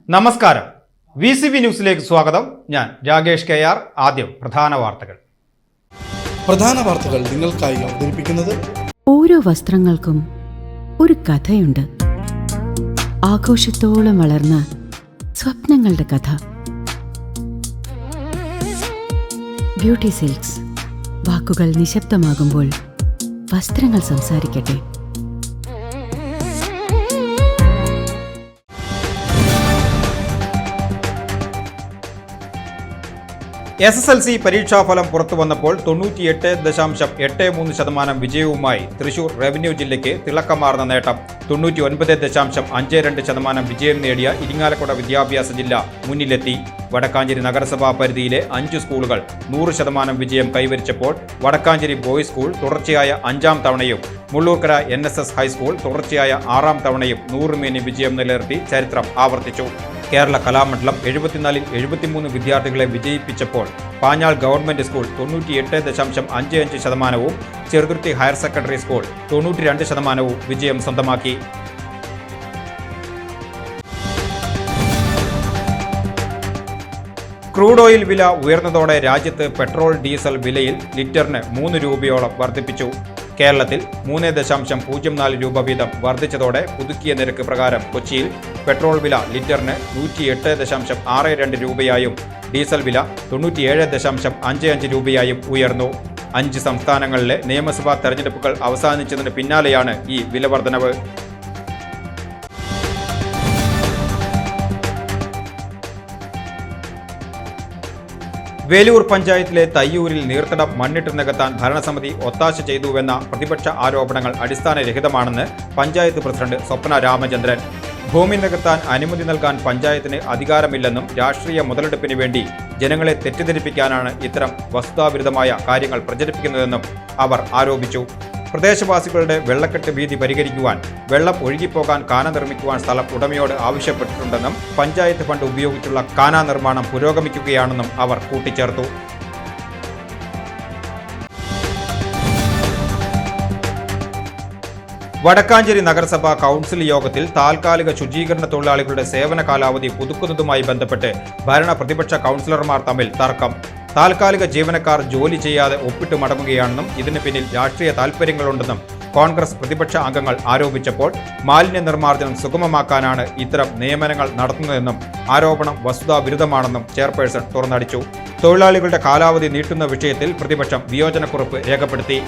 നമസ്കാരം. VCV ന്യൂസിലേക്ക് സ്വാഗതം. ഞാൻ രാകേഷ് KR. ആദ്യം പ്രധാന വാർത്തകൾ നിങ്ങൾക്കായി അവതരിപ്പിക്കുന്നത് ഓരോ വസ്ത്രങ്ങൾക്കും ഒരു കഥയുണ്ട്. ആഘോഷത്തോളം വളർന്ന സ്വപ്നങ്ങളുടെ കഥ. Beauty silks. വാക്കുകൾ നിശബ്ദമാകുമ്പോൾ വസ്ത്രങ്ങൾ സംസാരിക്കട്ടെ. SSLC പരീക്ഷാഫലം പുറത്തു വന്നപ്പോൾ 98.83% വിജയവുമായി തൃശൂർ റവന്യൂ ജില്ലയ്ക്ക് തിളക്കമാർന്ന നേട്ടം. 99.52% വിജയം നേടിയ ഇരിങ്ങാലക്കുട വിദ്യാഭ്യാസ ജില്ല മുന്നിലെത്തി. വടക്കാഞ്ചേരി നഗരസഭാ പരിധിയിലെ 5 സ്കൂളുകൾ 100% വിജയം കൈവരിച്ചപ്പോൾ വടക്കാഞ്ചേരി ബോയ്സ് സ്കൂൾ തുടർച്ചയായ 5ാം തവണയും മുള്ളൂർക്കര NSS ഹൈസ്കൂൾ തുടർച്ചയായ 6ാം തവണയും 100 മേനി വിജയം നിലനിർത്തി ചരിത്രം ആവർത്തിച്ചു. കേരള കലാമണ്ഡലം 74-ൽ 73 വിദ്യാർത്ഥികളെ വിജയിപ്പിച്ചപ്പോൾ Panjal government school 98.55%, Cheruthuruthy higher secondary school 92% വിജയം സ്വന്തമാക്കി. ക്രൂഡ് ഓയിൽ വില ഉയർന്നതോടെ രാജ്യത്ത് പെട്രോൾ ഡീസൽ വിലയിൽ ലിറ്ററിന് 3 രൂപയോളം വർദ്ധിപ്പിച്ചു. കേരളത്തിൽ 3.04 രൂപ വീതം വർദ്ധിച്ചതോടെ പുതുക്കിയ നിരക്ക് പ്രകാരം കൊച്ചിയിൽ പെട്രോൾ വില ലിറ്ററിന് 108.62 രൂപയായും ഡീസൽ വില 97.55 രൂപയായും ഉയർന്നു. 5 സംസ്ഥാനങ്ങളിലെ നിയമസഭാ തെരഞ്ഞെടുപ്പുകൾ അവസാനിച്ചതിന് പിന്നാലെയാണ് ഈ വില വർധനവ്. വേലൂർ പഞ്ചായത്തിലെ തയ്യൂരിൽ നീർത്തടം മണ്ണിട്ട് നികത്താൻ ഭരണസമിതി ഒത്താശ ചെയ്തുവെന്ന പ്രതിപക്ഷ ആരോപണങ്ങൾ അടിസ്ഥാനരഹിതമാണെന്ന് പഞ്ചായത്ത് പ്രസിഡന്റ് സ്വപ്ന രാമചന്ദ്രൻ. ഭൂമി നികത്താൻ അനുമതി നൽകാൻ പഞ്ചായത്തിന് അധികാരമില്ലെന്നും രാഷ്ട്രീയ മുതലെടുപ്പിന് വേണ്ടി ജനങ്ങളെ തെറ്റിദ്ധരിപ്പിക്കാനാണ് ഇത്തരം വസ്തുതാവിരുദ്ധമായ കാര്യങ്ങൾ പ്രചരിപ്പിക്കുന്നതെന്നും അവർ ആരോപിച്ചു. പ്രദേശവാസികളുടെ വെള്ളക്കെട്ട് ഭീതി പരിഹരിക്കുവാൻ വെള്ളം ഒഴുകിപ്പോകാൻ കാന നിർമ്മിക്കുവാൻ സ്ഥലം ഉടമയോട് ആവശ്യപ്പെട്ടിട്ടുണ്ടെന്നും പഞ്ചായത്ത് ഫണ്ട് ഉപയോഗിച്ചുള്ള കാന നിർമ്മാണം പുരോഗമിക്കുകയാണെന്നും അവർ കൂട്ടിച്ചേർത്തു. വടക്കാഞ്ചേരി നഗരസഭാ കൗൺസിൽ യോഗത്തിൽ താൽക്കാലിക ശുചീകരണ തൊഴിലാളികളുടെ സേവന കാലാവധി പുതുക്കുന്നതുമായി ബന്ധപ്പെട്ട് ഭരണ പ്രതിപക്ഷ കൗൺസിലർമാർ തമ്മിൽ തർക്കം. താൽക്കാലിക ജീവനക്കാർ ജോലി ചെയ്യാതെ ഒപ്പിട്ട് മടങ്ങുകയാണെന്നും ഇതിന് പിന്നിൽ രാഷ്ട്രീയ താൽപ്പര്യങ്ങളുണ്ടെന്നും കോൺഗ്രസ് പ്രതിപക്ഷ അംഗങ്ങൾ ആരോപിച്ചപ്പോൾ മാലിന്യ നിർമ്മാർജ്ജനം സുഗമമാക്കാനാണ് ഇത്തരം നിയമനങ്ങൾ നടത്തുന്നതെന്നും ആരോപണം വസ്തുതാവിരുദ്ധമാണെന്നും ചെയർപേഴ്സൺ തുറന്നടിച്ചു. തൊഴിലാളികളുടെ കാലാവധി നീട്ടുന്ന വിഷയത്തിൽ പ്രതിപക്ഷം വിയോജനക്കുറിപ്പ് രേഖപ്പെടുത്തി.